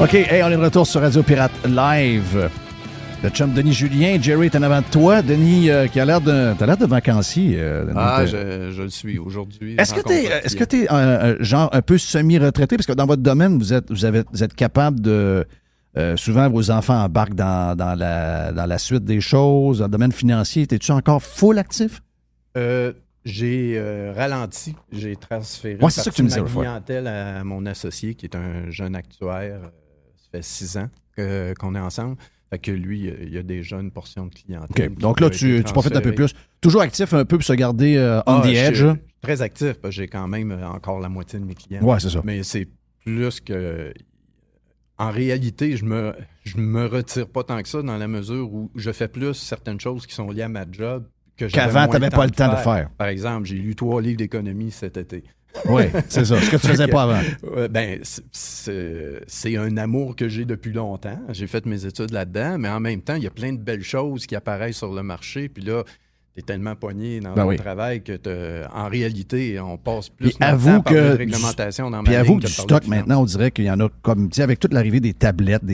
OK, hey, on est de retour sur Radio Pirate Live. Le chum Denis Julien, Jerry est en avant de toi. Denis, qui a l'air de vacancier. Je le suis aujourd'hui. Est-ce que tu es genre un peu semi-retraité? Parce que dans votre domaine, vous êtes capable de... souvent, vos enfants embarquent dans la suite des choses. Dans le domaine financier, es-tu encore full actif? J'ai ralenti. J'ai transféré ouais, c'est ça que tu me disais, ma clientèle à mon associé, qui est un jeune actuaire. Ça fait 6 ans qu'on est ensemble. Fait que lui, il a déjà une portion de clientèle. OK. Donc là, tu profites un peu plus. Toujours actif un peu pour se garder on the edge. Je suis très actif, parce que j'ai quand même encore la moitié de mes clients. Ouais, c'est ça. Mais c'est plus que... En réalité, je me retire pas tant que ça, dans la mesure où je fais plus certaines choses qui sont liées à ma job qu'avant, tu n'avais pas le temps de faire. Par exemple, j'ai lu 3 livres d'économie cet été. Oui, c'est ça. Ce que tu faisais pas avant. C'est un amour que j'ai depuis longtemps. J'ai fait mes études là-dedans, mais en même temps, il y a plein de belles choses qui apparaissent sur le marché. Puis là, tu es tellement pogné dans le travail que, en réalité, on passe plus de temps par de réglementation dans ma ligne. Puis avoue que du stock, maintenant, on dirait qu'il y en a comme, tu sais, avec toute l'arrivée des tablettes,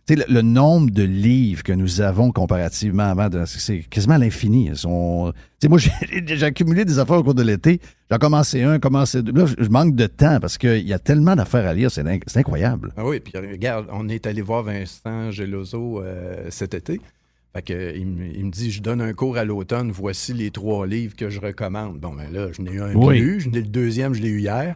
le nombre de livres que nous avons comparativement avant, c'est quasiment à l'infini. Moi, j'ai accumulé des affaires au cours de l'été. J'en commencé un, commencé deux. Là, je manque de temps parce qu'il y a tellement d'affaires à lire. C'est incroyable. Ah oui, puis regarde, on est allé voir Vincent Geloso cet été. Fait que, il me dit, je donne un cours à l'automne, voici les 3 livres que je recommande. Bon, ben là, je n'ai eu un lu, le deuxième, je l'ai eu hier.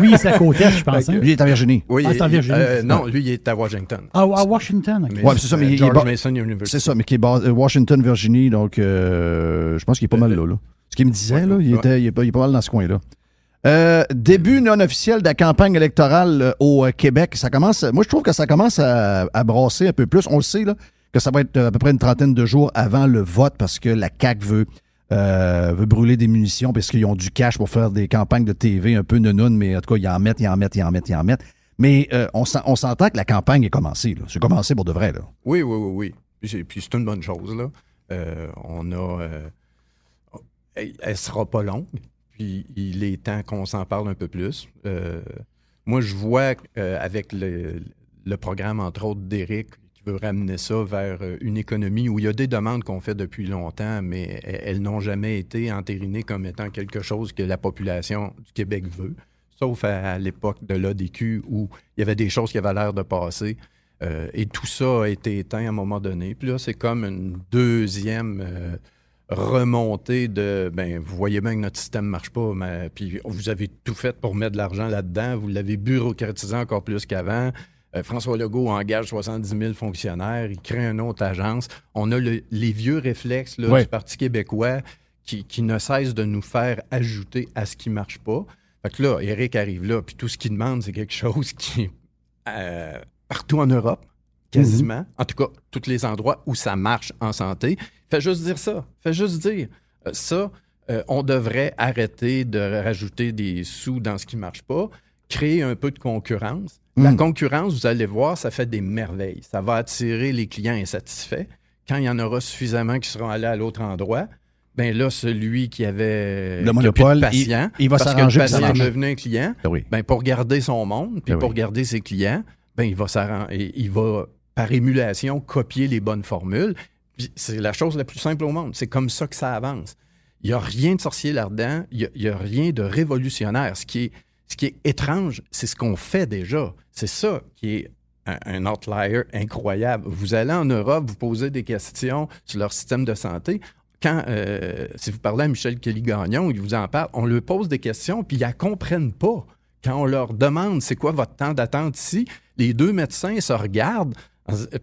Oui, c'est à côté, je pense. Lui, il est en Virginie. Oui, c'est en Virginie. Non, lui, il est à Washington. Ah, à Washington, OK. Oui, c'est ça, mais George Mason University. C'est ça, mais qui est Washington, Virginie, donc je pense qu'il est pas mal là. Ce qu'il me disait, là, il est pas mal dans ce coin-là. Début non officiel de la campagne électorale au Québec. Moi, je trouve que ça commence à brasser un peu plus. On le sait, là, que ça va être à peu près une trentaine de jours avant le vote parce que la CAQ veut brûler des munitions parce qu'ils ont du cash pour faire des campagnes de TV un peu nounounes, mais en tout cas, ils en mettent. Mais on s'entend que la campagne est commencée. Là. C'est commencé pour de vrai. Là. Oui. Puis c'est une bonne chose. Là. Elle sera pas longue. Puis il est temps qu'on s'en parle un peu plus. Moi, je vois avec le programme, entre autres, d'Éric, qui veut ramener ça vers une économie où il y a des demandes qu'on fait depuis longtemps, mais elles n'ont jamais été entérinées comme étant quelque chose que la population du Québec veut, sauf à l'époque de l'ADQ où il y avait des choses qui avaient l'air de passer. Et tout ça a été éteint à un moment donné. Puis là, c'est comme une deuxième remontée de, vous voyez bien que notre système ne marche pas, puis vous avez tout fait pour mettre de l'argent là-dedans, vous l'avez bureaucratisé encore plus qu'avant. François Legault engage 70 000 fonctionnaires, il crée une autre agence. On a les vieux réflexes du Parti québécois qui ne cessent de nous faire ajouter à ce qui ne marche pas. Fait que là, Éric arrive là, puis tout ce qu'il demande, c'est quelque chose qui est partout en Europe, quasiment. En tout cas, tous les endroits où ça marche en santé. Fait juste dire ça. Fait juste dire ça. On devrait arrêter de rajouter des sous dans ce qui ne marche pas, créer un peu de concurrence. La concurrence, vous allez voir, ça fait des merveilles. Ça va attirer les clients insatisfaits. Quand il y en aura suffisamment qui seront allés à l'autre endroit, bien là, celui qui avait le monopole, patient, il va s'arranger parce que le patient est devenu un client, oui. Pour garder son monde, puis pour garder ses clients, il va, par émulation, copier les bonnes formules. Puis c'est la chose la plus simple au monde. C'est comme ça que ça avance. Il n'y a rien de sorcier là-dedans. Il n'y a rien de révolutionnaire. Ce qui est étrange, c'est ce qu'on fait déjà. C'est ça qui est un outlier incroyable. Vous allez en Europe, vous posez des questions sur leur système de santé. Si vous parlez à Michel Kelly-Gagnon, il vous en parle, on leur pose des questions, puis ils ne comprennent pas. Quand on leur demande c'est quoi votre temps d'attente ici, les 2 médecins se regardent,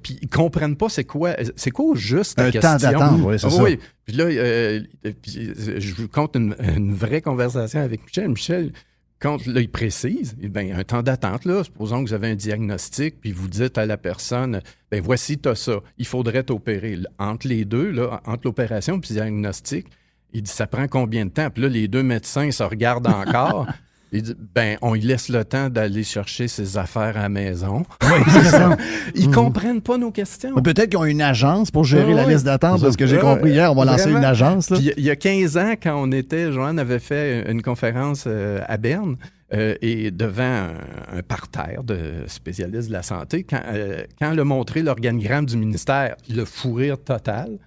puis ils ne comprennent pas c'est quoi au juste la question. Un temps d'attente, oui, c'est ça. Oui, puis là, je vous conte une vraie conversation avec Michel. Michel, quand là, il précise, un temps d'attente, là, supposons que vous avez un diagnostic, puis vous dites à la personne, voici, tu as ça, il faudrait t'opérer. Entre les deux, là, entre l'opération et le diagnostic, il dit, ça prend combien de temps? Puis là, les 2 médecins se regardent encore. Il dit, on lui laisse le temps d'aller chercher ses affaires à la maison. Oui, c'est ça. Ils comprennent pas nos questions. Mais peut-être qu'ils ont une agence pour gérer la liste d'attente, parce que j'ai compris hier, on va lancer une agence. Là. Puis, il y a 15 ans, quand on était, Joanne avait fait une conférence à Berne, et devant un parterre de spécialistes de la santé, quand elle a montré l'organigramme du ministère, le fou rire total,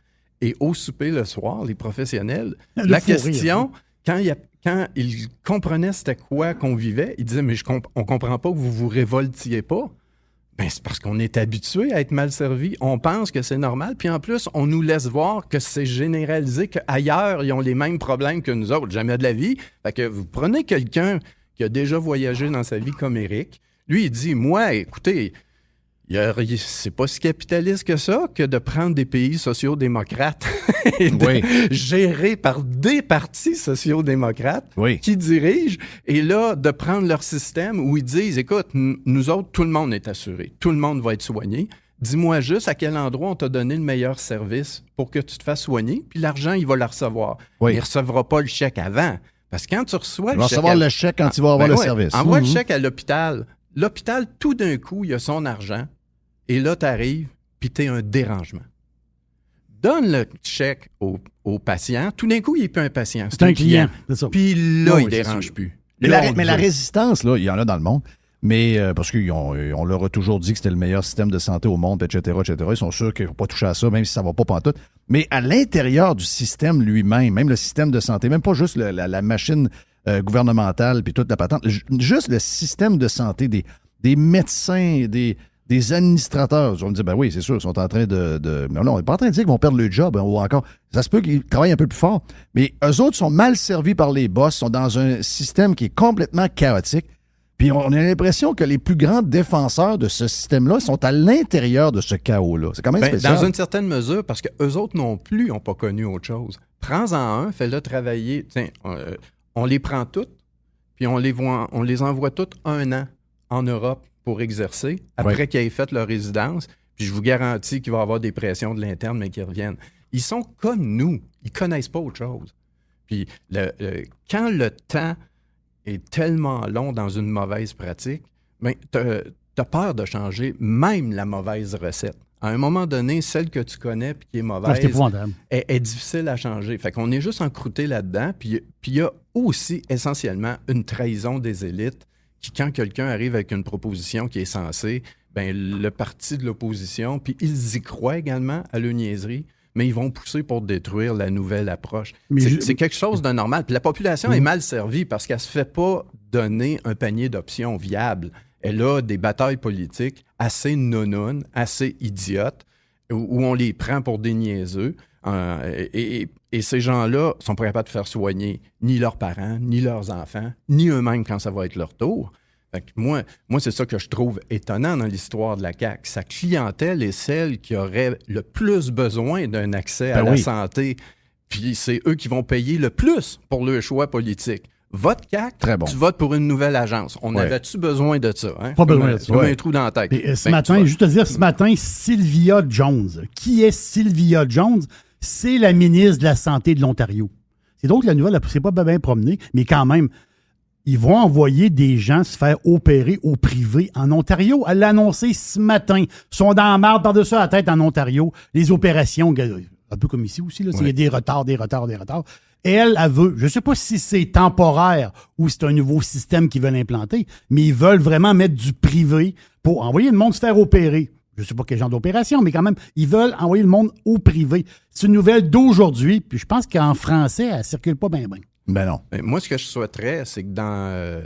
et au souper le soir, les professionnels, la question, quand ils comprenaient c'était quoi qu'on vivait, ils disaient, mais on comprend pas que vous vous révoltiez pas. Ben, c'est parce qu'on est habitué à être mal servi. On pense que c'est normal. Puis en plus, on nous laisse voir que c'est généralisé, qu'ailleurs, ils ont les mêmes problèmes que nous autres. Jamais de la vie. Fait que vous prenez quelqu'un qui a déjà voyagé dans sa vie comme Éric. Lui, il dit, moi, écoutez, c'est pas si capitaliste que ça que de prendre des pays sociaux-démocrates et gérés par des partis sociaux-démocrates qui dirigent, et là, de prendre leur système où ils disent, écoute, nous autres, tout le monde est assuré, tout le monde va être soigné. Dis-moi juste à quel endroit on t'a donné le meilleur service pour que tu te fasses soigner, puis l'argent, il va le recevoir. Il ne recevra pas le chèque avant. Parce que quand tu reçois le chèque... Il va recevoir le chèque quand il va avoir le service. Envoie le chèque à l'hôpital. L'hôpital, tout d'un coup, il a son argent. Et là, tu arrives, puis tu es un dérangement. Donne le chèque au patient. Tout d'un coup, il n'est plus un patient. C'est un client. Puis là, il ne dérange plus. Mais la résistance, là, il y en a dans le monde. Mais parce qu'on leur a toujours dit que c'était le meilleur système de santé au monde, etc., etc. Ils sont sûrs qu'ils ne vont pas toucher à ça, même si ça ne va pas pantoute. Mais à l'intérieur du système lui-même, même le système de santé, même pas juste la machine gouvernementale puis toute la patente, juste le système de santé des médecins, des administrateurs. On me dit, ben oui, c'est sûr, ils sont en train de... Mais non, on n'est pas en train de dire qu'ils vont perdre le job, ou encore... Ça se peut qu'ils travaillent un peu plus fort, mais eux autres sont mal servis par les boss, sont dans un système qui est complètement chaotique. Puis on a l'impression que les plus grands défenseurs de ce système-là sont à l'intérieur de ce chaos-là. C'est quand même spécial. Dans une certaine mesure, parce qu'eux autres non plus n'ont pas connu autre chose. Prends-en un, fais-le travailler. Tiens, on les prend toutes, puis on les envoie toutes 1 an en Europe pour exercer, après qu'ils aient fait leur résidence, puis je vous garantis qu'il va y avoir des pressions de l'interne, mais qu'ils reviennent. Ils sont comme nous. Ils ne connaissent pas autre chose. Puis quand le temps est tellement long dans une mauvaise pratique, ben, tu as peur de changer même la mauvaise recette. À un moment donné, celle que tu connais et qui est mauvaise est difficile à changer. Fait qu'on est juste encrouté là-dedans. Puis il y a aussi essentiellement une trahison des élites qui, quand quelqu'un arrive avec une proposition qui est censée, ben, le parti de l'opposition, puis ils y croient également à leur niaiserie, mais ils vont pousser pour détruire la nouvelle approche. C'est quelque chose de normal. Puis la population est mal servie parce qu'elle ne se fait pas donner un panier d'options viables. Elle a des batailles politiques assez nounounes, assez idiotes, où on les prend pour des niaiseux. Et ces gens-là sont pas capables de faire soigner ni leurs parents, ni leurs enfants, ni eux-mêmes quand ça va être leur tour. Fait que moi, c'est ça que je trouve étonnant dans l'histoire de la CAQ. Sa clientèle est celle qui aurait le plus besoin d'un accès à la santé. Puis c'est eux qui vont payer le plus pour leur choix politique. Vote CAQ, tu votes pour une nouvelle agence. On avait-tu besoin de ça? Hein? Pas besoin de ça. Comme un trou dans la tête. Et ce matin, juste te dire, ce matin, Sylvia Jones. Qui est Sylvia Jones? C'est la ministre de la Santé de l'Ontario. C'est donc la nouvelle, c'est pas bien promené, mais quand même, ils vont envoyer des gens se faire opérer au privé en Ontario. Elle l'a annoncé ce matin. Ils sont dans la marde par-dessus la tête en Ontario. Les opérations, un peu comme ici aussi, là, il y a des retards. Et elle veut, je ne sais pas si c'est temporaire ou c'est un nouveau système qu'ils veulent implanter, mais ils veulent vraiment mettre du privé pour envoyer le monde se faire opérer. Je ne sais pas quel genre d'opération, mais quand même, ils veulent envoyer le monde au privé. C'est une nouvelle d'aujourd'hui, puis je pense qu'en français, elle ne circule pas bien. Ben non. Moi, ce que je souhaiterais, c'est que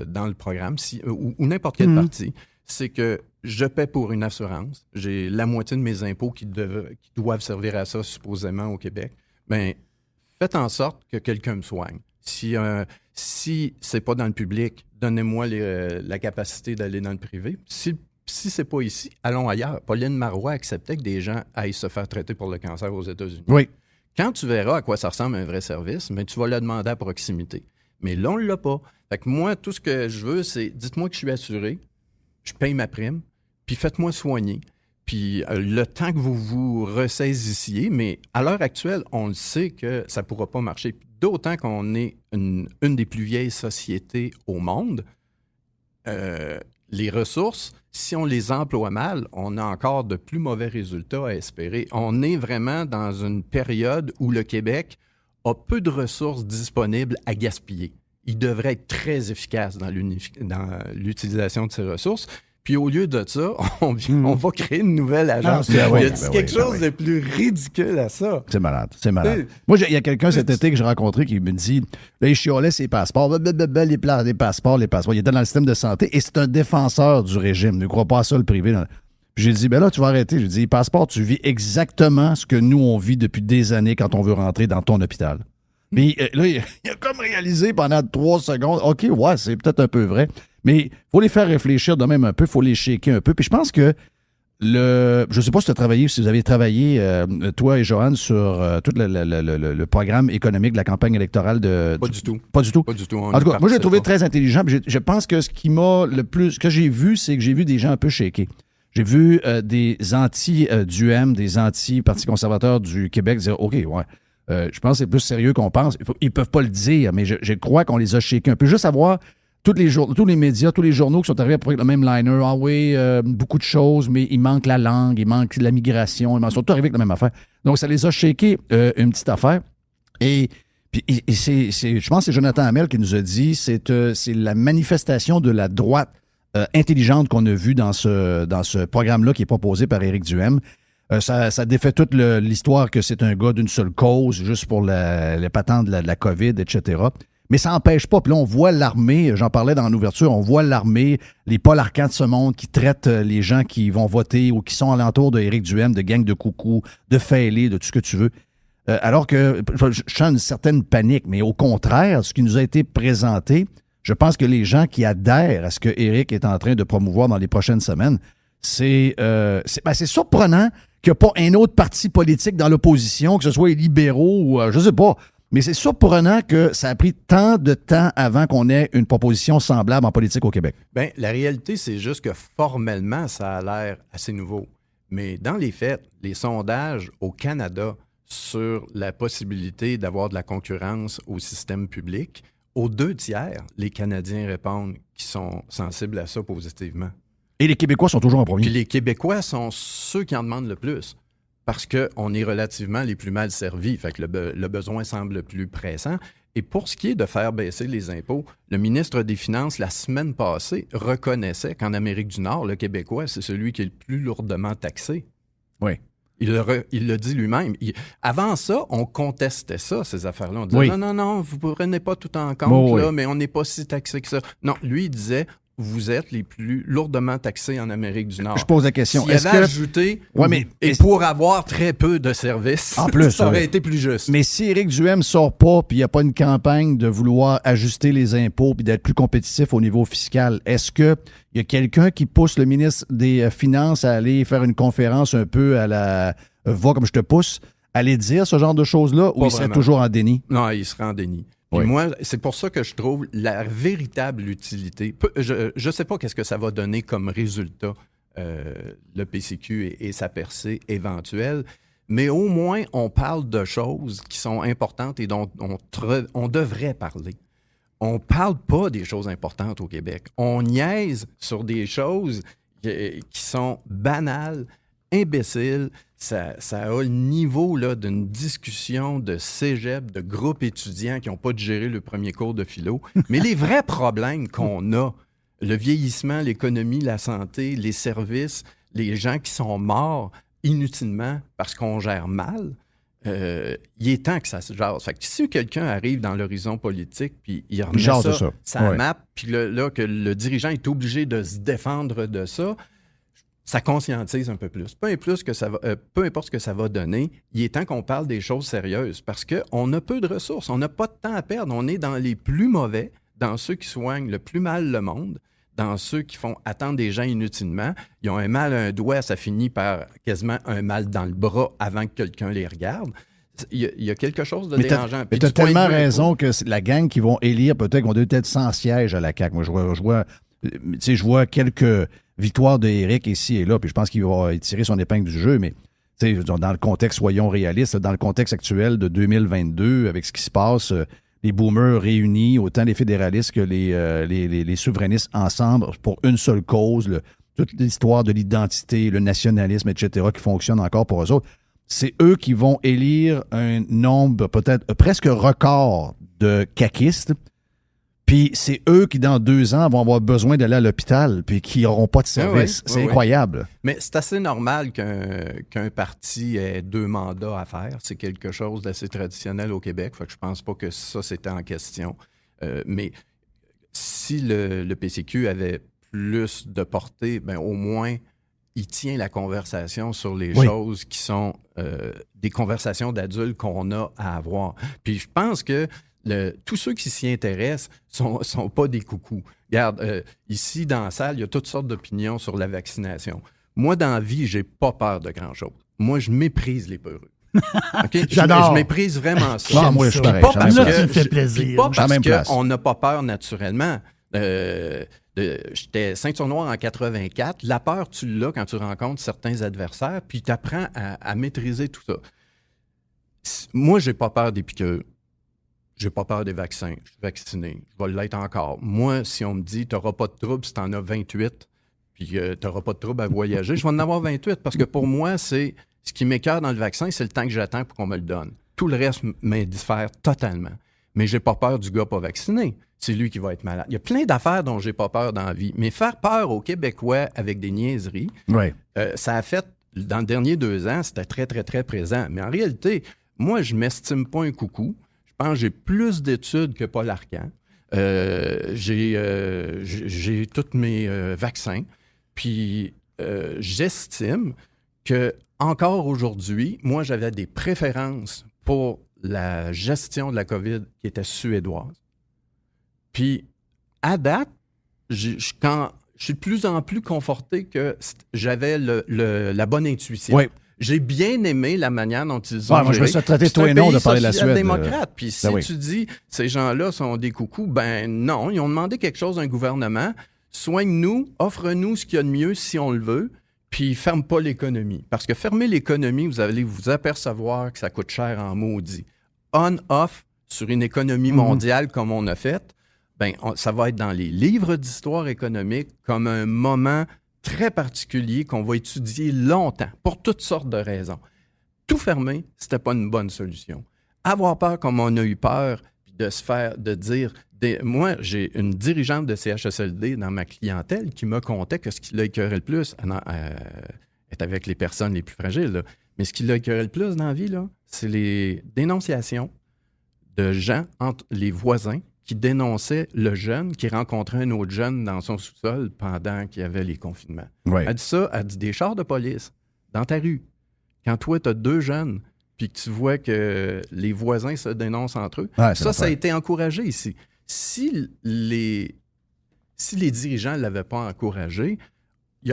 dans le programme, ou n'importe quel parti, c'est que je paie pour une assurance. J'ai la moitié de mes impôts qui doivent servir à ça, supposément, au Québec. Bien, faites en sorte que quelqu'un me soigne. Si c'est pas dans le public, donnez-moi la capacité d'aller dans le privé. Si c'est pas ici, allons ailleurs. Pauline Marois acceptait que des gens aillent se faire traiter pour le cancer aux États-Unis. Oui. Quand tu verras à quoi ça ressemble un vrai service, mais tu vas le demander à proximité. Mais là, on ne l'a pas. Fait que moi, tout ce que je veux, c'est dites-moi que je suis assuré, je paye ma prime, puis faites-moi soigner. Puis le temps que vous vous ressaisissiez, mais à l'heure actuelle, on le sait que ça ne pourra pas marcher. D'autant qu'on est une des plus vieilles sociétés au monde, les ressources, si on les emploie mal, on a encore de plus mauvais résultats à espérer. On est vraiment dans une période où le Québec a peu de ressources disponibles à gaspiller. il devrait être très efficace dans l'utilisation de ses ressources. Puis au lieu de ça, on va créer une nouvelle agence. Il y a quelque chose de plus ridicule à ça. C'est malade. Moi, il y a quelqu'un cet été que j'ai rencontré qui me dit, là, il chiolait ses passeports, les passeports. Il était dans le système de santé et c'est un défenseur du régime. Ne crois pas à ça, le privé. Puis j'ai dit, ben là, tu vas arrêter. J'ai dit, les passeports, tu vis exactement ce que nous, on vit depuis des années quand on veut rentrer dans ton hôpital. Mais là, il a comme réalisé pendant 3 secondes, OK, ouais, c'est peut-être un peu vrai. Mais il faut les faire réfléchir de même un peu, il faut les shaker un peu. Puis je pense que je ne sais pas si vous avez travaillé, toi et Joanne, sur tout le programme économique de la campagne électorale de... Pas du tout. Pas du tout? Pas du tout. En tout cas, moi, je l'ai trouvé très intelligent. Je pense que ce qui m'a le plus... Ce que j'ai vu, c'est que j'ai vu des gens un peu shakés. J'ai vu des anti-DUM, des anti-Parti conservateur du Québec dire, OK, ouais, je pense que c'est plus sérieux qu'on pense. Ils ne peuvent pas le dire, mais je crois qu'on les a shakés un peu. Juste savoir... Tous les médias, tous les journaux qui sont arrivés à peu près avec le même liner. Ah oui, beaucoup de choses, mais il manque la langue, il manque la migration. Ils sont tous arrivés avec la même affaire. Donc, ça les a shakés une petite affaire. Et je pense que c'est Jonathan Hamel qui nous a dit c'est la manifestation de la droite intelligente qu'on a vue dans ce programme-là qui est proposé par Éric Duhem. Ça défait toute l'histoire que c'est un gars d'une seule cause, juste pour les patentes de la COVID, etc. Mais ça n'empêche pas. Puis là, on voit l'armée, j'en parlais dans l'ouverture, on voit l'armée, les Paul Arcand de ce monde qui traitent les gens qui vont voter ou qui sont alentour de Éric Duhem, de gang de coucou, de fêlés, de tout ce que tu veux. Alors que je sens une certaine panique. Mais au contraire, ce qui nous a été présenté, je pense que les gens qui adhèrent à ce que Éric est en train de promouvoir dans les prochaines semaines, c'est surprenant qu'il n'y a pas un autre parti politique dans l'opposition, que ce soit les libéraux ou je ne sais pas. Mais c'est surprenant que ça a pris tant de temps avant qu'on ait une proposition semblable en politique au Québec. Bien, la réalité, c'est juste que formellement, ça a l'air assez nouveau. Mais dans les faits, les sondages au Canada sur la possibilité d'avoir de la concurrence au système public, aux 2/3, les Canadiens répondent qu'ils sont sensibles à ça positivement. Et les Québécois sont toujours en premier. Puis les Québécois sont ceux qui en demandent le plus. Parce qu'on est relativement les plus mal servis. Fait que le besoin semble plus pressant. Et pour ce qui est de faire baisser les impôts, le ministre des Finances, la semaine passée, reconnaissait qu'en Amérique du Nord, le Québécois, c'est celui qui est le plus lourdement taxé. Oui. Il l'a dit lui-même. Avant ça, on contestait ça, ces affaires-là. On disait non, vous ne prenez pas tout en compte, là, mais on n'est pas si taxé que ça. Non, lui, il disait... Vous êtes les plus lourdement taxés en Amérique du Nord. Je pose la question. S'il avait ajouté, pour avoir très peu de services, en plus, ça aurait été plus juste. Mais si Éric Duhem ne sort pas, puis il n'y a pas une campagne de vouloir ajuster les impôts puis d'être plus compétitif au niveau fiscal, est-ce qu'il y a quelqu'un qui pousse le ministre des Finances à aller faire une conférence un peu à la « va comme je te pousse », aller dire ce genre de choses-là, ou il serait toujours en déni? Non, il serait en déni. Puis moi, c'est pour ça que je trouve la véritable utilité. Je ne sais pas qu'est-ce que ça va donner comme résultat, le PCQ et sa percée éventuelle, mais au moins, on parle de choses qui sont importantes et dont on devrait parler. On ne parle pas des choses importantes au Québec. On niaise sur des choses qui sont banales, imbéciles. Ça a le niveau là, d'une discussion de cégep, de groupes étudiants qui n'ont pas digéré le premier cours de philo. Mais les vrais problèmes qu'on a, le vieillissement, l'économie, la santé, les services, les gens qui sont morts inutilement parce qu'on gère mal, il est temps que ça se jase. Fait que si quelqu'un arrive dans l'horizon politique puis il remet ça map, puis là, que le dirigeant est obligé de se défendre de ça, ça conscientise un peu plus. Peu importe ce que ça va donner, il est temps qu'on parle des choses sérieuses parce qu'on a peu de ressources, on n'a pas de temps à perdre. On est dans les plus mauvais, dans ceux qui soignent le plus mal le monde, dans ceux qui font attendre des gens inutilement. Ils ont un mal à un doigt, ça finit par quasiment un mal dans le bras avant que quelqu'un les regarde. Il y a quelque chose de dérangeant. Mais tu as tellement raison que la gang qui vont élire, peut-être qu'on doit être 100 sièges à la CAQ. Moi, je vois quelques victoires d'Éric ici et là, puis je pense qu'il va tirer son épingle du jeu, mais dans le contexte, soyons réalistes, dans le contexte actuel de 2022, avec ce qui se passe, les boomers réunis, autant les fédéralistes que les souverainistes ensemble pour une seule cause, toute l'histoire de l'identité, le nationalisme, etc., qui fonctionne encore pour eux autres, c'est eux qui vont élire un nombre peut-être presque record de caquistes. Puis c'est eux qui, dans 2 ans, vont avoir besoin d'aller à l'hôpital puis qui n'auront pas de service. C'est incroyable. Mais c'est assez normal qu'un parti ait 2 mandats à faire. C'est quelque chose d'assez traditionnel au Québec. Fait que je pense pas que ça, c'était en question. Mais si le PCQ avait plus de portée, ben au moins, il tient la conversation sur les choses qui sont des conversations d'adultes qu'on a à avoir. Puis je pense que tous ceux qui s'y intéressent sont pas des coucous. Regarde, ici, dans la salle, il y a toutes sortes d'opinions sur la vaccination. Moi, dans la vie, j'ai pas peur de grand-chose. Moi, je méprise les peureux. Okay? J'adore. Je méprise vraiment ça. Non, moi, je suis pareil. Pas parce que tu me fais plaisir. Pas parce place. qu'on n'a pas peur naturellement. J'étais ceinture noire en 84. La peur, tu l'as quand tu rencontres certains adversaires, puis tu apprends à maîtriser tout ça. Moi, j'ai pas peur des piqûres. J'ai pas peur des vaccins. Je suis vacciné. Je vais l'être encore. Moi, si on me dit tu n'auras pas de trouble si tu en as 28, puis tu n'auras pas de trouble à voyager, je vais en avoir 28 parce que pour moi, c'est ce qui m'écoeure dans le vaccin, c'est le temps que j'attends pour qu'on me le donne. Tout le reste m'indiffère totalement. Mais j'ai pas peur du gars pas vacciné. C'est lui qui va être malade. Il y a plein d'affaires dont j'ai pas peur dans la vie. Mais faire peur aux Québécois avec des niaiseries, ça a fait, dans les derniers 2 ans, c'était très, très, très présent. Mais en réalité, moi, je m'estime pas un coucou. Je pense que j'ai plus d'études que Paul Arcand. J'ai tous mes vaccins. Puis j'estime que encore aujourd'hui, moi, j'avais des préférences pour la gestion de la COVID qui était suédoise. Puis, à date, je suis de plus en plus conforté que j'avais la bonne intuition. Oui. J'ai bien aimé la manière dont ils ont moi, je me suis traité de toi et non de parler de la Suède. Démocrate. Puis si tu dis ces gens-là sont des coucous, ben non, ils ont demandé quelque chose d'un gouvernement. Soigne-nous, offre-nous ce qu'il y a de mieux si on le veut, puis ferme pas l'économie. Parce que fermer l'économie, vous allez vous apercevoir que ça coûte cher en maudit. On-off sur une économie mondiale comme on a fait, ben ça va être dans les livres d'histoire économique comme un moment très particulier qu'on va étudier longtemps, pour toutes sortes de raisons. Tout fermer, c'était pas une bonne solution. Avoir peur comme on a eu peur, puis de dire... Moi, j'ai une dirigeante de CHSLD dans ma clientèle qui me contait que ce qui l'a écœuré le plus est avec les personnes les plus fragiles, là. Mais ce qui l'a écœuré le plus dans la vie, là, c'est les dénonciations de gens entre les voisins qui dénonçait le jeune qui rencontrait un autre jeune dans son sous-sol pendant qu'il y avait les confinements. Ouais. Elle dit ça, elle dit des chars de police dans ta rue. Quand toi, tu as 2 jeunes puis que tu vois que les voisins se dénoncent entre eux, ça a été encouragé ici. Si les dirigeants ne l'avaient pas encouragé,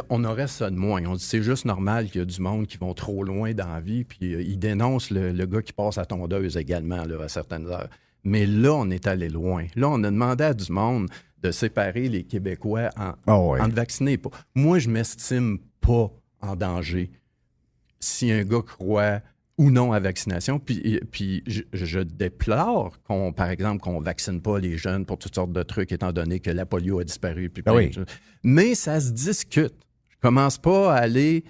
on aurait ça de moins. On dit c'est juste normal qu'il y a du monde qui vont trop loin dans la vie puis ils dénoncent le gars qui passe à tondeuse également là, à certaines heures. Mais là, on est allé loin. Là, on a demandé à du monde de séparer les Québécois en vaccinés. Moi, je ne m'estime pas en danger si un gars croit ou non à la vaccination. Puis je déplore, par exemple, qu'on ne vaccine pas les jeunes pour toutes sortes de trucs, étant donné que la polio a disparu. Puis mais ça se discute. Je ne commence pas à aller...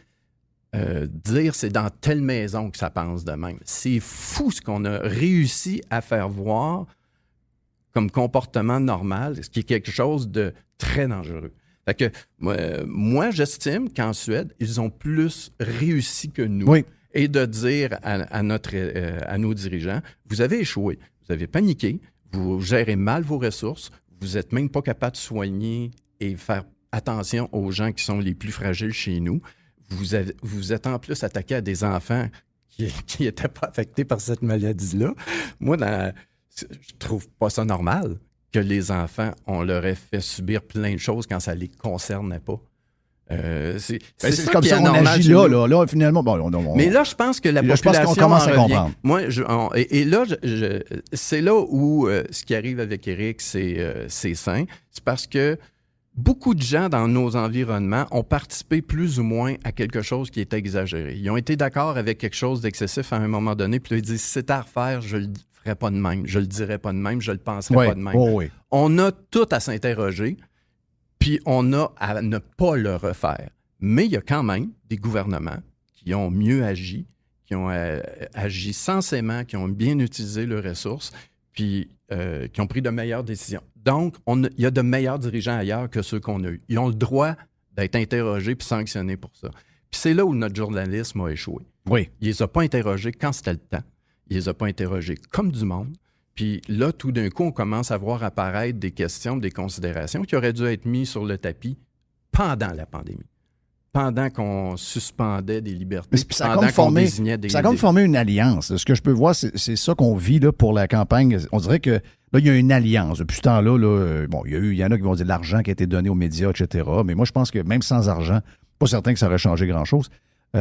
dire c'est dans telle maison que ça pense de même. C'est fou ce qu'on a réussi à faire voir comme comportement normal, ce qui est quelque chose de très dangereux. Fait que moi, j'estime qu'en Suède, ils ont plus réussi que nous. Oui. Et de dire à nos dirigeants, vous avez échoué, vous avez paniqué, vous gérez mal vos ressources, vous n'êtes même pas capable de soigner et faire attention aux gens qui sont les plus fragiles chez nous. Vous êtes en plus attaqué à des enfants qui n'étaient pas affectés par cette maladie-là. Moi, je trouve pas ça normal que les enfants, on leur ait fait subir plein de choses quand ça ne les concernait pas. C'est comme ça qu'on agit là, finalement. Mais là, je pense que la population je pense qu'on commence à comprendre. Moi, là, c'est là où ce qui arrive avec Éric, c'est sain. C'est parce que beaucoup de gens dans nos environnements ont participé plus ou moins à quelque chose qui est exagéré. Ils ont été d'accord avec quelque chose d'excessif à un moment donné, puis là, ils disent, si c'était à refaire, je le ferais pas de même, je le dirais pas de même, je le penserais pas de même. On a tout à s'interroger, puis on a à ne pas le refaire. Mais il y a quand même des gouvernements qui ont mieux agi, qui ont agi sensément, qui ont bien utilisé leurs ressources, puis qui ont pris de meilleures décisions. Donc, il y a de meilleurs dirigeants ailleurs que ceux qu'on a eus. Ils ont le droit d'être interrogés puis sanctionnés pour ça. Puis c'est là où notre journalisme a échoué. Oui. Il les a pas interrogés quand c'était le temps. Il les a pas interrogés comme du monde. Puis là, tout d'un coup, on commence à voir apparaître des questions, des considérations qui auraient dû être mises sur le tapis pendant la pandémie. Pendant qu'on suspendait des libertés, pendant qu'on désignait des... Ça a comme formé une alliance. Ce que je peux voir, c'est ça qu'on vit là, pour la campagne. On dirait que là, il y a une alliance. Depuis ce temps-là, bon, il y en a qui vont dire de l'argent qui a été donné aux médias, etc. Mais moi, je pense que même sans argent, pas certain que ça aurait changé grand-chose. Et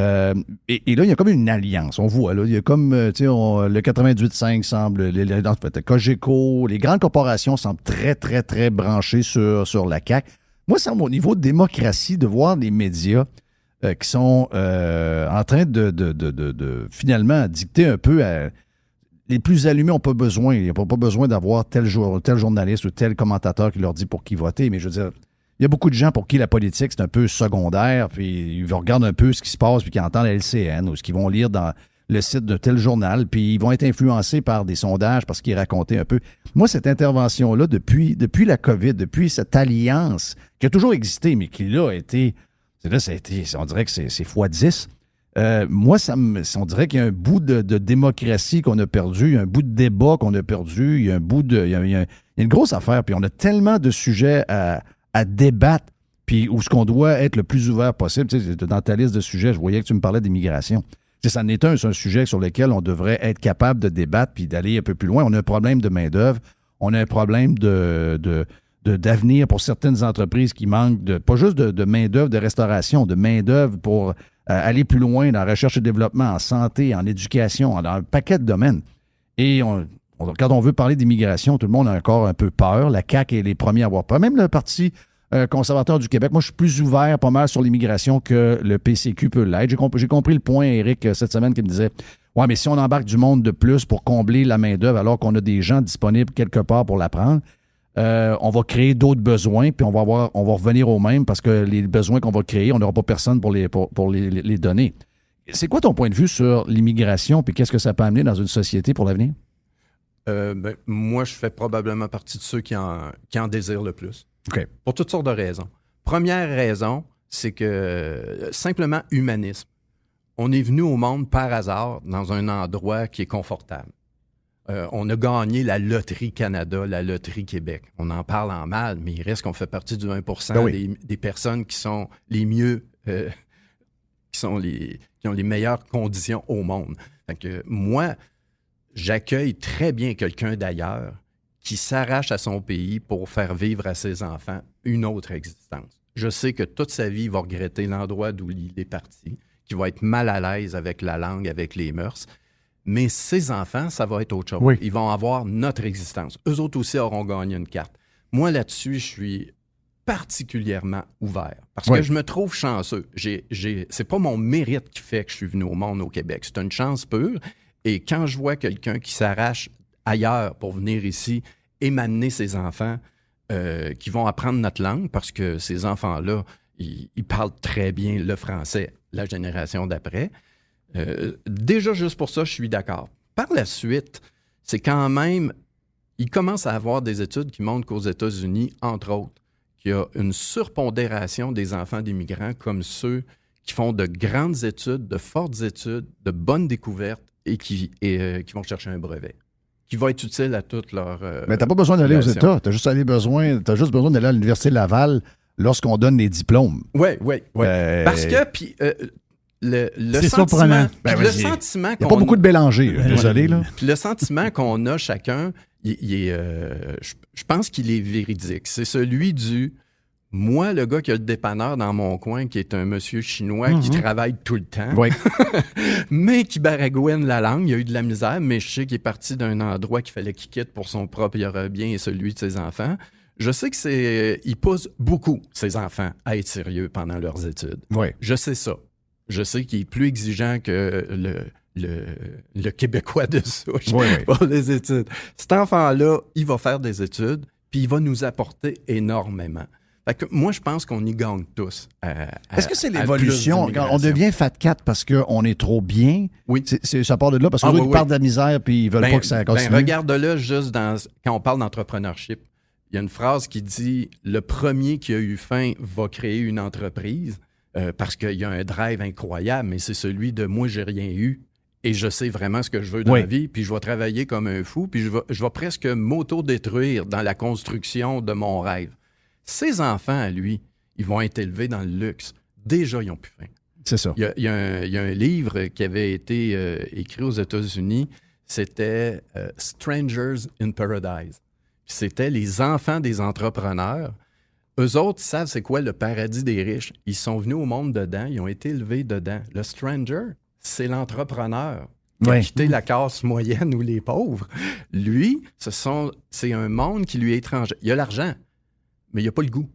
là, il y a comme une alliance. On voit, là, il y a comme, tu sais, le 98.5 semble, en fait, Cogeco, les grandes corporations semblent très, très, très branchées sur la CAQ. Moi, c'est au niveau de démocratie de voir des médias qui sont en train de finalement dicter un peu à... Les plus allumés n'ont pas besoin. Ils n'ont pas besoin d'avoir tel journaliste ou tel commentateur qui leur dit pour qui voter. Mais je veux dire, il y a beaucoup de gens pour qui la politique, c'est un peu secondaire. Puis ils regardent un peu ce qui se passe puis qui entendent la LCN ou ce qu'ils vont lire dans le site de tel journal. Puis ils vont être influencés par des sondages parce qu'ils racontaient un peu. Moi, cette intervention-là, depuis la COVID, depuis cette alliance qui a toujours existé, mais qui là a été... Là, ça a été, on dirait que c'est x10. Moi, on dirait qu'il y a un bout de démocratie qu'on a perdu, il y a un bout de débat qu'on a perdu, il y a un bout de... Il y a une grosse affaire, puis on a tellement de sujets à débattre, puis où ce qu'on doit être le plus ouvert possible. Tu sais, dans ta liste de sujets, je voyais que tu me parlais d'immigration. Ça en est c'est un sujet sur lequel on devrait être capable de débattre puis d'aller un peu plus loin. On a un problème de main-d'œuvre, on a un problème d'avenir pour certaines entreprises qui manquent pas juste de main-d'œuvre de restauration, de main-d'œuvre pour aller plus loin dans la recherche et développement, en santé, en éducation, dans un paquet de domaines. Et quand on veut parler d'immigration, tout le monde a encore un peu peur. La CAQ est les premiers à avoir peur. Même le Parti conservateur du Québec, moi, je suis plus ouvert pas mal sur l'immigration que le PCQ peut l'être. J'ai compris le point, Éric, cette semaine, qui me disait « Ouais, mais si on embarque du monde de plus pour combler la main-d'œuvre alors qu'on a des gens disponibles quelque part pour la prendre, on va créer d'autres besoins, puis on va revenir au même parce que les besoins qu'on va créer, on n'aura pas personne pour les donner. » C'est quoi ton point de vue sur l'immigration, puis qu'est-ce que ça peut amener dans une société pour l'avenir? Moi, je fais probablement partie de ceux qui en désirent le plus. Okay. Pour toutes sortes de raisons. Première raison, c'est que simplement humanisme. On est venu au monde par hasard dans un endroit qui est confortable. On a gagné la Loterie Canada, la Loterie Québec. On en parle en mal, mais il reste qu'on fait partie du 1% des personnes qui sont les mieux, qui ont les meilleures conditions au monde. Fait que moi, j'accueille très bien quelqu'un d'ailleurs qui s'arrache à son pays pour faire vivre à ses enfants une autre existence. Je sais que toute sa vie, il va regretter l'endroit d'où il est parti, qu'il va être mal à l'aise avec la langue, avec les mœurs, mais ses enfants, ça va être autre chose. Oui. Ils vont avoir notre existence. Eux autres aussi auront gagné une carte. Moi, là-dessus, je suis particulièrement ouvert parce que je me trouve chanceux. C'est pas mon mérite qui fait que je suis venu au monde au Québec. C'est une chance pure. Et quand je vois quelqu'un qui s'arrache ailleurs pour venir ici et m'amener ses enfants qui vont apprendre notre langue parce que ces enfants-là, ils parlent très bien le français, la génération d'après. Déjà, juste pour ça, je suis d'accord. Par la suite, c'est quand même... Il commence à avoir des études qui montrent qu'aux États-Unis, entre autres, qu'il y a une surpondération des enfants d'immigrants comme ceux qui font de grandes études, de fortes études, de bonnes découvertes et qui vont chercher un brevet, qui va être utile à toute leur... Mais t'as pas besoin d'aller aux États. T'as juste besoin d'aller à l'Université Laval lorsqu'on donne les diplômes. Oui. Parce que, puis... le surprenant. Le sentiment qu'on... Il n'y a pas beaucoup de Bélanger, désolé. Là. Puis le sentiment qu'on a chacun, je pense qu'il est véridique. C'est celui du... Moi, le gars qui a le dépanneur dans mon coin, qui est un monsieur chinois qui travaille tout le temps, mais qui baragouine la langue, il a eu de la misère, mais je sais qu'il est parti d'un endroit qu'il fallait qu'il quitte pour son propre bien et celui de ses enfants. Je sais il pousse beaucoup ses enfants à être sérieux pendant leurs études. Oui. Je sais ça. Je sais qu'il est plus exigeant que le Québécois de souche pour les études. Cet enfant-là, il va faire des études, puis il va nous apporter énormément. Fait que moi, je pense qu'on y gagne tous. Est-ce que c'est l'évolution? Quand on devient fat cat parce qu'on est trop bien? Oui. Ça part de là parce que ils partent de la misère puis ils veulent pas que ça continue. Regarde-le juste quand on parle d'entrepreneurship. Il y a une phrase qui dit « Le premier qui a eu faim va créer une entreprise parce qu'il y a un drive incroyable, mais c'est celui de « Moi, j'ai rien eu et je sais vraiment ce que je veux dans la vie, puis je vais travailler comme un fou, puis je vais presque m'auto-détruire dans la construction de mon rêve. » Ses enfants, à lui, ils vont être élevés dans le luxe. Déjà, ils n'ont plus faim. C'est ça. Il y a un livre qui avait été écrit aux États-Unis, c'était Strangers in Paradise. C'était les enfants des entrepreneurs. Eux autres savent c'est quoi le paradis des riches. Ils sont venus au monde dedans, ils ont été élevés dedans. Le stranger, c'est l'entrepreneur qui a quitté la classe moyenne ou les pauvres. Lui, c'est un monde qui lui est étranger. Il a l'argent, mais il n'a pas le goût.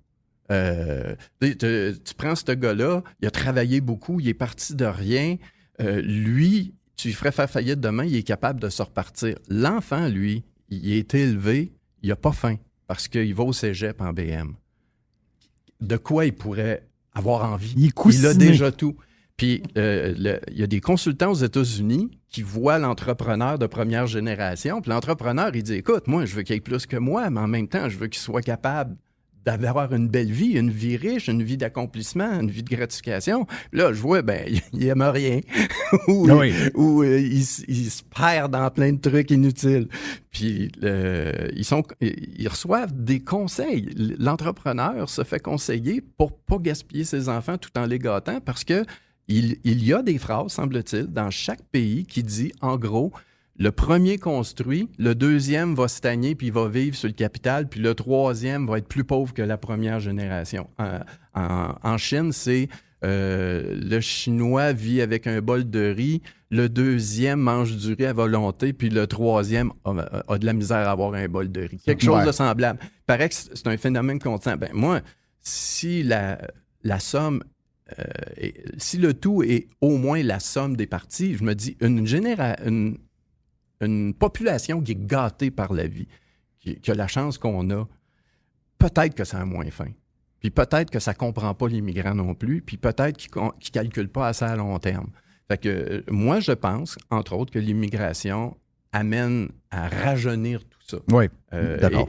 Tu prends ce gars-là, il a travaillé beaucoup, il est parti de rien. Lui, tu lui ferais faire faillite demain, il est capable de se repartir. L'enfant, lui, il a été élevé, il n'a pas faim parce qu'il va au cégep en BM. De quoi il pourrait avoir envie? Il a déjà tout. Puis, il y a des consultants aux États-Unis qui voient l'entrepreneur de première génération. Puis l'entrepreneur, il dit, écoute, moi, je veux qu'il ait plus que moi, mais en même temps, je veux qu'il soit capable d'avoir une belle vie, une vie riche, une vie d'accomplissement, une vie de gratification. Puis là, je vois, il n'aime rien. ou il se perd dans plein de trucs inutiles. Puis, ils reçoivent des conseils. L'entrepreneur se fait conseiller pour ne pas gaspiller ses enfants tout en les gâtant parce que il y a des phrases, semble-t-il, dans chaque pays qui dit, en gros, le premier construit, le deuxième va stagner puis il va vivre sur le capital, puis le troisième va être plus pauvre que la première génération. En Chine, c'est le Chinois vit avec un bol de riz, le deuxième mange du riz à volonté, puis le troisième a de la misère à avoir un bol de riz. Quelque chose de semblable. Il paraît que c'est un phénomène constant. Moi, si la somme... si le tout est au moins la somme des parties, je me dis, une population qui est gâtée par la vie, qui a la chance qu'on a, peut-être que ça a moins faim. Puis peut-être que ça ne comprend pas l'immigrant non plus, puis peut-être qu'il ne calcule pas assez à long terme. Fait que moi, je pense, entre autres, que l'immigration amène à rajeunir tout ça. Oui,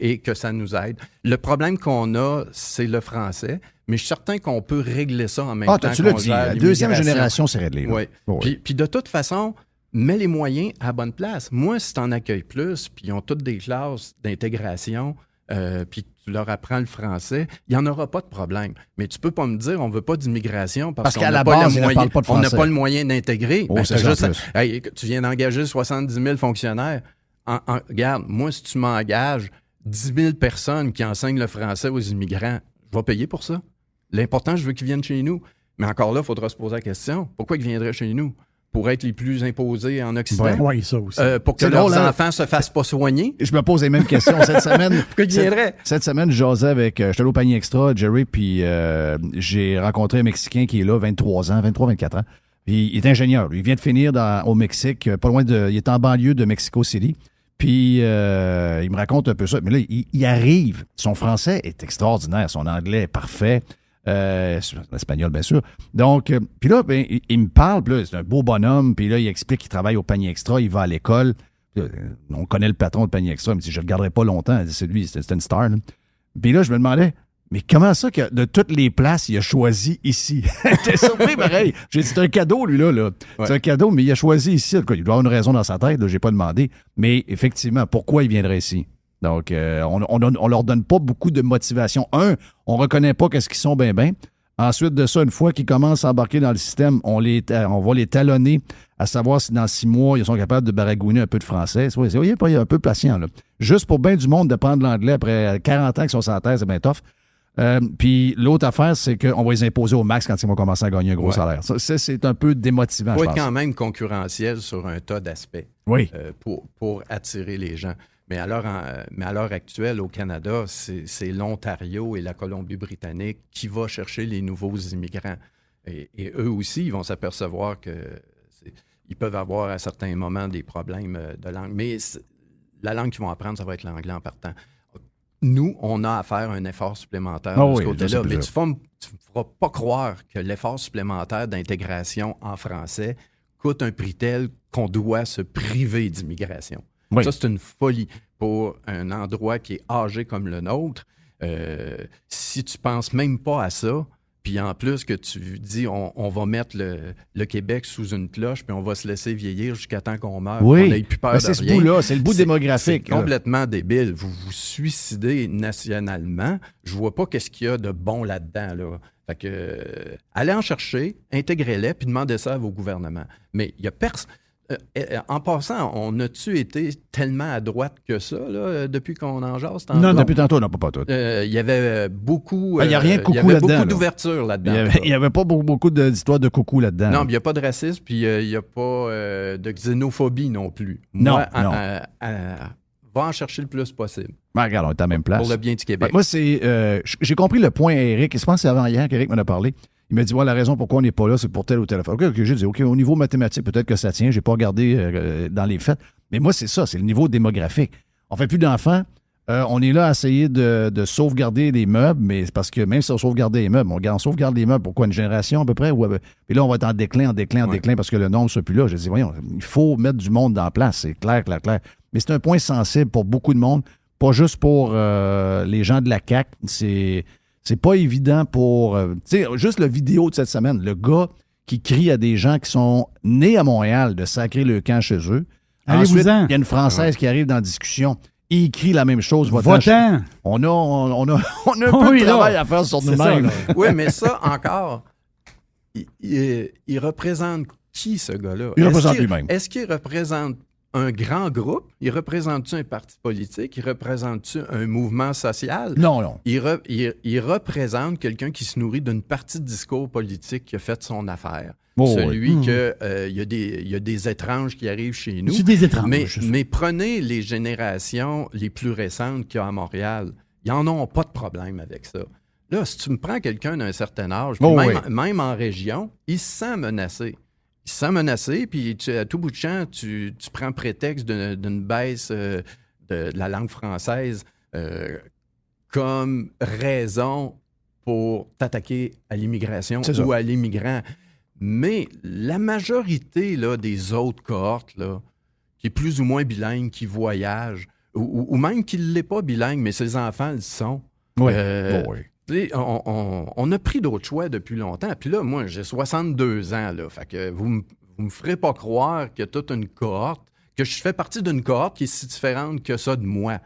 et que ça nous aide. Le problème qu'on a, c'est le français, mais je suis certain qu'on peut régler ça en même temps. Tu l'as dit, la deuxième génération, c'est réglé. Oui. Puis de toute façon, mets les moyens à bonne place. Moi, si tu en accueilles plus, puis ils ont toutes des classes d'intégration, puis tu leur apprends le français, il n'y en aura pas de problème. Mais tu peux pas me dire on ne veut pas d'immigration parce qu'on n'a pas, le moyen d'intégrer. Tu viens d'engager 70 000 fonctionnaires. Regarde, moi, si tu m'engages 10 000 personnes qui enseignent le français aux immigrants, je vais payer pour ça. L'important, je veux qu'ils viennent chez nous. Mais encore là, il faudra se poser la question, pourquoi ils viendraient chez nous? Pour être les plus imposés en Occident. Oui, ça aussi. Pour que leurs enfants ne se fassent pas soigner. Je me pose les mêmes questions cette semaine. Pourquoi ils viendraient? Cette semaine, je jasais avec... J'étais allé au Panier Extra, Jerry, puis j'ai rencontré un Mexicain qui est là, 23-24 ans. Puis il est ingénieur. Il vient de finir au Mexique, pas loin de... Il est en banlieue de Mexico City. Puis il me raconte un peu ça. Mais là, il arrive. Son français est extraordinaire. Son anglais est parfait. L'espagnol, bien sûr. Donc, puis là, il me parle, puis là, c'est un beau bonhomme, puis là, il explique qu'il travaille au Panier Extra, il va à l'école. On connaît le patron du Panier Extra, il me dit, je ne le garderai pas longtemps. C'est lui, c'était une star. Là. Puis là, je me demandais, mais comment ça que de toutes les places, il a choisi ici? J'étais surpris, pareil. J'ai dit, c'est un cadeau, lui, là. Ouais. C'est un cadeau, mais il a choisi ici. Il doit avoir une raison dans sa tête, je n'ai pas demandé. Mais effectivement, pourquoi il viendrait ici? Donc, on leur donne pas beaucoup de motivation. On reconnaît pas qu'est-ce qu'ils sont bien. Ensuite de ça, une fois qu'ils commencent à embarquer dans le système, on va les talonner à savoir si dans 6 mois, ils sont capables de baragouiner un peu de français. Il est un peu patient, là. Juste pour bien du monde d'apprendre l'anglais après 40 ans qu'ils sont sur la terre, c'est bien tough. Puis l'autre affaire, c'est qu'on va les imposer au max quand ils vont commencer à gagner un gros salaire. Ça, c'est un peu démotivant, je pense. Il faut être quand même concurrentiel sur un tas d'aspects pour attirer les gens. Mais à l'heure actuelle, au Canada, c'est l'Ontario et la Colombie-Britannique qui va chercher les nouveaux immigrants. Et eux aussi, ils vont s'apercevoir qu'ils peuvent avoir à certains moments des problèmes de langue. Mais la langue qu'ils vont apprendre, ça va être l'anglais en partant. nous, on a à faire un effort supplémentaire Ah de ce oui, côté-là. je Mais sais tu ne feras pas croire que l'effort supplémentaire d'intégration en français coûte un prix tel qu'on doit se priver d'immigration. Oui. Ça, c'est une folie pour un endroit qui est âgé comme le nôtre. Si tu penses même pas à ça, puis en plus que tu dis on va mettre le Québec sous une cloche, puis on va se laisser vieillir jusqu'à temps qu'on meure, qu'on n'ait plus peur de c'est ce rien. bout-là, c'est le bout démographique. C'est complètement débile. Vous vous suicidez nationalement. Je vois pas qu'est-ce qu'il y a de bon là-dedans. Là. Fait que, allez en chercher, intégrez-les, puis demandez ça à vos gouvernements. Mais il y a personne... en passant, on a-tu été tellement à droite que ça, là, depuis qu'on en jase? Non, depuis tantôt, non, pas tout. Il y avait beaucoup... Il n'y a rien de coucou il y avait là-dedans. beaucoup d'ouverture là-dedans. Il n'y avait pas beaucoup d'histoires de coucou là-dedans. Non, il n'y a pas de racisme, puis il n'y a pas de xénophobie non plus. Non, Moi, non. Va en chercher le plus possible. Ben, regarde, on est à la même place. Pour le bien du Québec. Ben, moi, j'ai compris le point à Eric, et je pense que c'est avant hier qu'Eric m'en a parlé. Il m'a dit, la raison pourquoi on n'est pas là, c'est pour tel ou tel affaire. OK, j'ai dit, OK, au niveau mathématique, peut-être que ça tient. Je n'ai pas regardé dans les faits. Mais moi, c'est ça, c'est le niveau démographique. On fait plus d'enfants. On est là à essayer de sauvegarder les meubles, mais c'est parce que même si on sauvegarde les meubles, on sauvegarde les meubles, pourquoi? Une génération à peu près? Et là, on va être en déclin, parce que le nombre ne soit plus là. Je dis, voyons, il faut mettre du monde en place. C'est clair. Mais c'est un point sensible pour beaucoup de monde, pas juste pour les gens de la CAQ. C'est pas évident pour... tu sais, juste la vidéo de cette semaine, le gars qui crie à des gens qui sont nés à Montréal de sacrer le camp chez eux. Ensuite, il y a une Française qui arrive dans la discussion. Il crie la même chose. Va-t'en! On a un peu de travail à faire sur nous-mêmes. Oui, mais ça, encore, il représente qui, ce gars-là? Il représente lui-même. Est-ce qu'il représente un grand groupe? Il représente-tu un parti politique? Il représente-tu un mouvement social? Non. Il représente quelqu'un qui se nourrit d'une partie de discours politique qui a fait son affaire. Oh, Celui que il y a des étranges qui arrivent chez nous. C'est des étranges. Mais prenez les générations les plus récentes qu'il y a à Montréal. Ils n'en ont pas de problème avec ça. Là, si tu me prends quelqu'un d'un certain âge, puis même en région, il se sent menacé. Il se sent menacé, puis à tout bout de champ, tu prends prétexte d'une baisse de la langue française comme raison pour t'attaquer à l'immigration ou à l'immigrant. Mais la majorité là, des autres cohortes, là, qui est plus ou moins bilingue, qui voyage, ou même qui ne l'est pas bilingue, mais ses enfants le sont. Oui. On a pris d'autres choix depuis longtemps. Puis là, moi, j'ai 62 ans. Là, fait que vous me ferez pas croire qu'il y a toute une cohorte, que je fais partie d'une cohorte qui est si différente que ça de moi.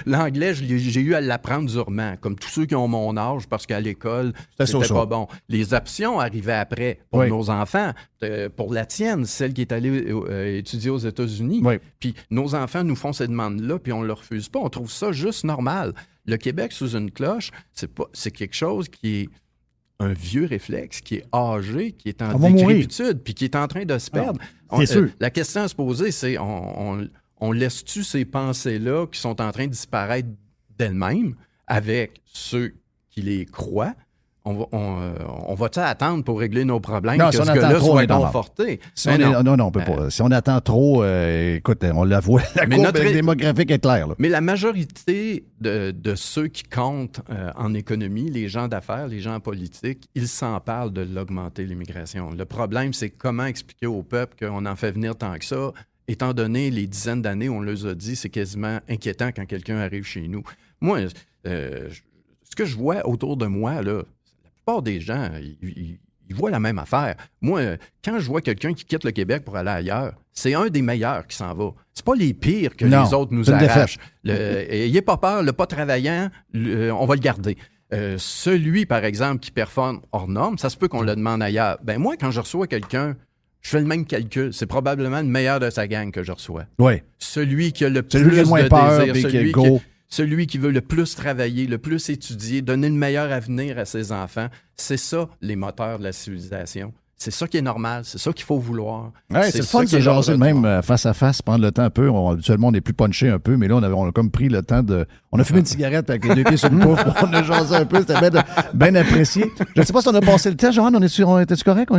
L'anglais, j'ai eu à l'apprendre durement, comme tous ceux qui ont mon âge, parce qu'à l'école, c'était pas bon. Les options arrivaient après pour nos enfants, pour la tienne, celle qui est allée étudier aux États-Unis. Oui. Puis nos enfants nous font ces demandes-là, puis on ne le refuse pas. On trouve ça juste normal. Le Québec sous une cloche, c'est quelque chose qui est un vieux réflexe, qui est âgé, qui est en décrépitude, puis qui est en train de se perdre. La question à se poser, c'est on laisse-tu ces pensées-là qui sont en train de disparaître d'elles-mêmes avec ceux qui les croient? On va-tu attendre pour régler nos problèmes que ce gars-là soit conforté? Non, on peut pas. Si on attend trop, écoute, on la voit, la courbe démographique est claire. Là. Mais la majorité de ceux qui comptent en économie, les gens d'affaires, les gens politiques, ils s'en parlent de l'augmenter l'immigration. Le problème, c'est comment expliquer au peuple qu'on en fait venir tant que ça, étant donné les dizaines d'années où on leur a dit, c'est quasiment inquiétant quand quelqu'un arrive chez nous. Moi, ce que je vois autour de moi, là, la plupart des gens, ils voient la même affaire. Moi, quand je vois quelqu'un qui quitte le Québec pour aller ailleurs, c'est un des meilleurs qui s'en va. C'est pas les pires que les autres nous arrachent. Ayez pas peur, le pas travaillant, on va le garder. Celui, par exemple, qui performe hors norme, ça se peut qu'on le demande ailleurs. Ben moi, quand je reçois quelqu'un, je fais le même calcul. C'est probablement le meilleur de sa gang que je reçois. Oui. Celui qui a le plus de désir, celui qui veut le plus travailler, le plus étudier, donner le meilleur avenir à ses enfants. C'est ça, les moteurs de la civilisation. C'est ça qui est normal. C'est ça qu'il faut vouloir. Ouais, c'est le fun de se jaser même face à face, prendre le temps un peu. Habituellement, on est plus punché un peu, mais là, on a comme pris le temps de... On a fumé une cigarette avec les deux pieds sur le pouf. On a jasé un peu. C'était bien apprécié. Je ne sais pas si on a passé le temps. Joanne, on était-tu correct?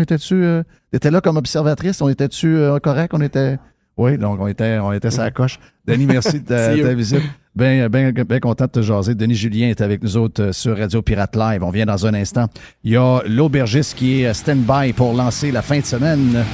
T'étais là comme observatrice? On était-tu correct? On était Oui, donc on était sur la coche. Denis, merci de ta visite. Bien content de te jaser. Denis Julien est avec nous autres sur Radio Pirate Live. On vient dans un instant. Il y a l'aubergiste qui est stand-by pour lancer la fin de semaine.